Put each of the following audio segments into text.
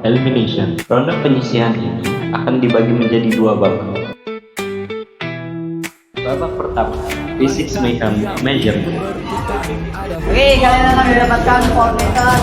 Elimination. Ronde penyisihan ini akan dibagi menjadi dua babak. Babak pertama, Physics Mayhem Measurement. Oke, kalian akan mendapatkan voltmeter.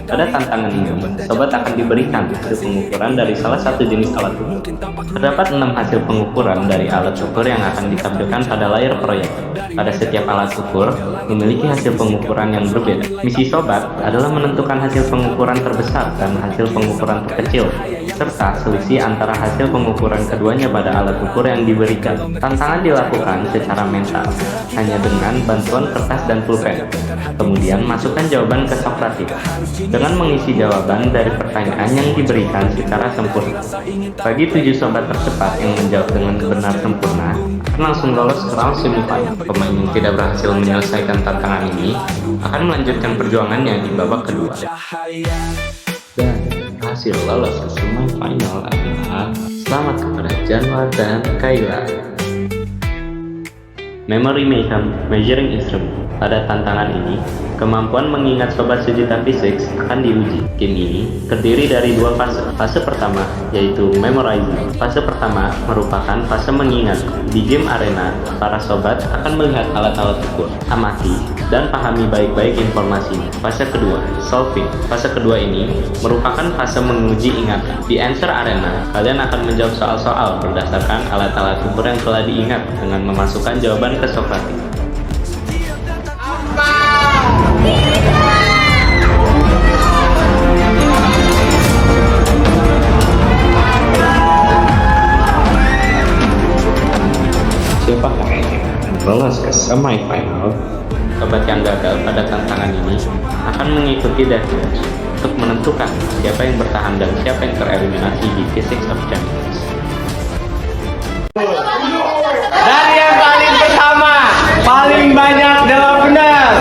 Pada tantangan ini, sobat akan diberikan hasil pengukuran dari salah satu jenis alat ukur. Terdapat 6 hasil pengukuran dari alat ukur yang akan ditampilkan pada layar proyektor. Pada setiap alat ukur memiliki hasil pengukuran yang berbeda. Misi sobat adalah menentukan hasil pengukuran terbesar dan hasil pengukuran terkecil, serta selisih antara hasil pengukuran keduanya pada alat ukur yang diberikan. Tantangan dilakukan secara mental, hanya dengan bantuan kertas dan pulpen. Kemudian masukkan jawaban ke Socrative dengan mengisi jawaban dari pertanyaan yang diberikan secara sempurna. Bagi 7 sobat tercepat yang menjawab dengan benar sempurna akan langsung lolos ke round semifinal. Pemain yang tidak berhasil menyelesaikan tantangan ini akan melanjutkan perjuangannya di babak kedua. Dan hasil lolos ke semifinal adalah selamat kepada Janwa dan Kayla. Memory Mayhem Measuring Instrument. Pada tantangan ini, kemampuan mengingat sobat sejuta fisik akan diuji. Game ini terdiri dari 2 fase. Fase pertama yaitu Memorizing. Fase pertama merupakan fase mengingat. Di game arena, para sobat akan melihat alat-alat ukur, amati, dan pahami baik-baik informasinya. Fase kedua, Solving. Fase kedua ini merupakan fase menguji ingatan. Di Answer Arena, kalian akan menjawab soal-soal berdasarkan alat-alat ukur yang telah diingat dengan memasukkan jawaban ke Socrative. Siapakah yang akan lolos ke semifinal? Sobat yang gagal pada tantangan ini akan mengikuti deathmatch untuk menentukan siapa yang bertahan dan siapa yang tereliminasi di Physics of Champions. Dan yang paling pertama, paling banyak jawab benar.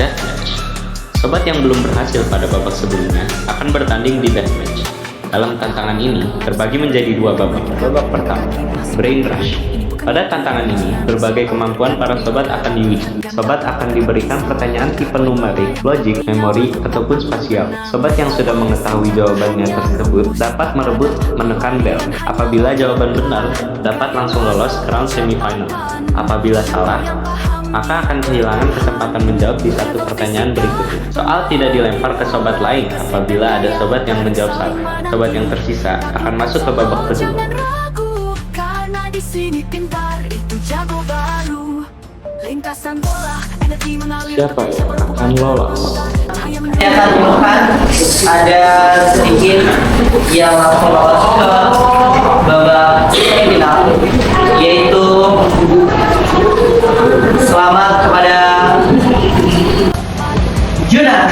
Deathmatch. Sobat yang belum berhasil pada babak sebelumnya akan bertanding di deathmatch. Dalam tantangan ini terbagi menjadi 2 babak. Babak pertama, Brain Rush. Pada tantangan ini, berbagai kemampuan para sobat akan diuji. Sobat akan diberikan pertanyaan tipe numerik, logik, memori, ataupun spasial. Sobat yang sudah mengetahui jawabannya tersebut dapat merebut menekan bel. Apabila jawaban benar, dapat langsung lolos ke round semifinal. Apabila salah, maka akan kehilangan kesempatan menjawab di satu pertanyaan berikutnya. Soal tidak dilempar ke sobat lain apabila ada sobat yang menjawab salah. Sobat yang tersisa akan masuk ke babak kedua. Siapa yang akan lolos? Saya akan umumkan ada sedikit yang langsung lolos ke babak semifinal, yaitu selamat kepada Juna.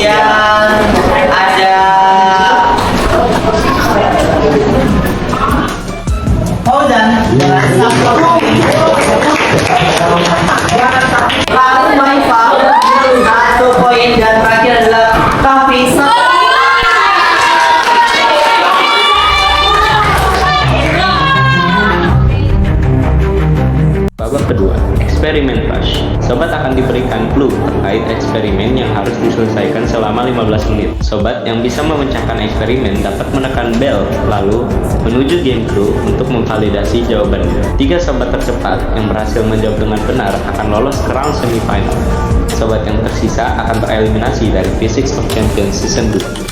Yang ada Fauzan. Lalu Maifa 1 poin dan terakhir adalah Kafi. Babak kedua, Eksperimen Rush. Sobat akan diberikan clue terkait eksperimen yang harus diselesaikan selama 15 menit. Sobat yang bisa memecahkan eksperimen dapat menekan bel, lalu menuju game crew untuk memvalidasi jawabannya. 3 sobat tercepat yang berhasil menjawab dengan benar akan lolos ke round semifinal. Sobat yang tersisa akan tereliminasi dari Physics of Champions Season 2.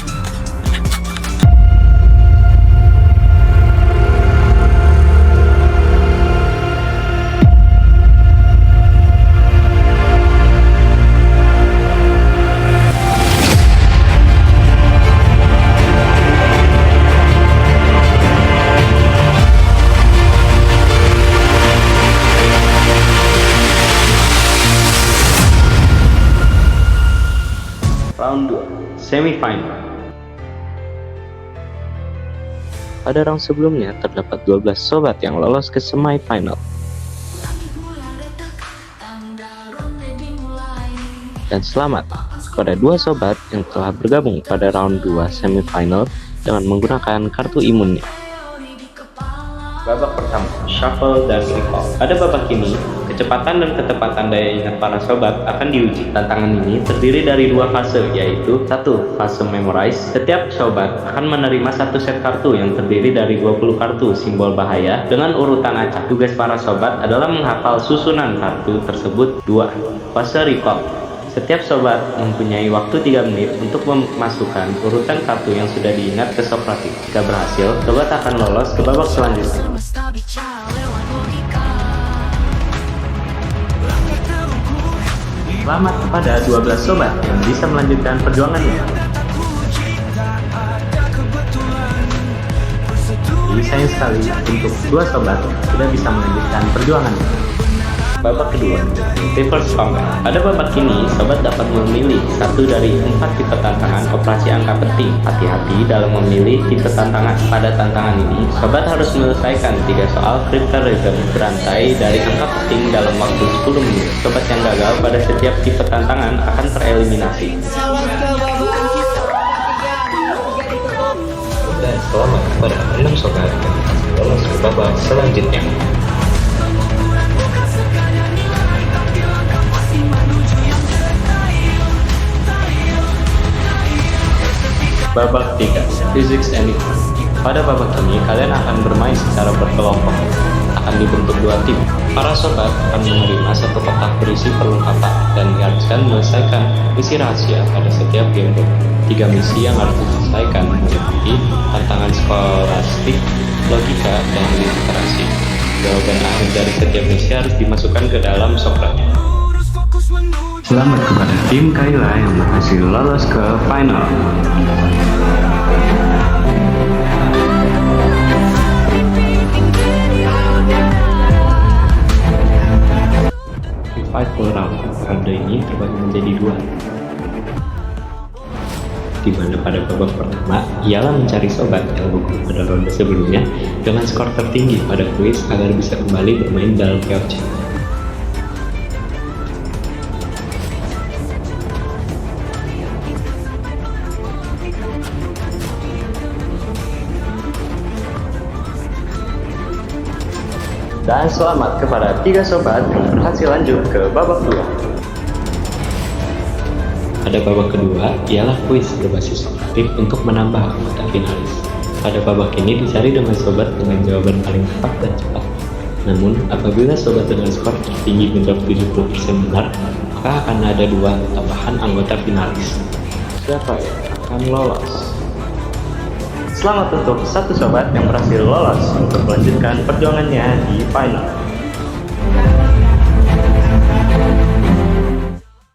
semifinal. Pada round sebelumnya terdapat 12 sobat yang lolos ke semifinal. Dan selamat kepada 2 sobat yang telah bergabung pada round 2 semifinal dengan menggunakan kartu imunnya. Babak pertama, shuffle dan recall. Pada babak ini, kecepatan dan ketepatan daya ingat para sobat akan diuji. Tantangan ini terdiri dari 2 fase, yaitu 1. Fase memorize. Setiap sobat akan menerima 1 set kartu yang terdiri dari 20 kartu simbol bahaya dengan urutan acak. Tugas para sobat adalah menghafal susunan kartu tersebut. 2. Fase recall. Setiap sobat mempunyai waktu 3 menit untuk memasukkan urutan kartu yang sudah diingat ke Socrates. Jika berhasil, sobat akan lolos ke babak selanjutnya. Selamat kepada 12 sobat yang bisa melanjutkan perjuangannya. Jadi sayang sekali untuk 2 sobat sudah bisa melanjutkan perjuangannya. Babak kedua, reverse combat. Pada babak ini, sobat dapat memilih 1 dari 4 tipe tantangan operasi angka penting. Hati-hati dalam memilih tipe tantangan. Pada tantangan ini, sobat harus menyelesaikan 3 soal cryptography berantai dari angka penting dalam waktu 10 menit. Sobat yang gagal pada setiap tipe tantangan akan tereliminasi. Dan selamat kepada 6 sobat yang lolos ke babak selanjutnya. Babak 3, Physics Enigma. Pada babak ini, kalian akan bermain secara berkelompok. Akan dibentuk 2 tim. Para sobat akan menerima 1 kotak berisi perlengkapan dan diharuskan menyelesaikan misi rahasia pada setiap game. 3 misi yang harus diselesaikan meliputi tantangan skolastik, logika, dan literasi. Jawaban akhir dari setiap misi harus dimasukkan ke dalam Socrates. Selamat kepada tim Kayla yang berhasil lolos ke final. Di 5 full round, ronde ini terbagi menjadi 2. Di mana pada babak pertama ialah mencari sobat yang gugur pada ronde sebelumnya dengan skor tertinggi pada kuis agar bisa kembali bermain dalam POC. Dan selamat kepada 3 sobat yang berhasil lanjut ke babak 2. Pada babak kedua ialah kuis berbasis Socrates untuk menambah anggota finalis. Pada babak ini dicari dengan sobat dengan jawaban paling tepat dan cepat. Namun apabila sobat dengan skor tertinggi menjawab 70% benar, maka akan ada 2 tambahan anggota finalis. Siapa yang akan lolos? Selamat untuk 1 sobat yang berhasil lolos untuk melanjutkan perjuangannya di final.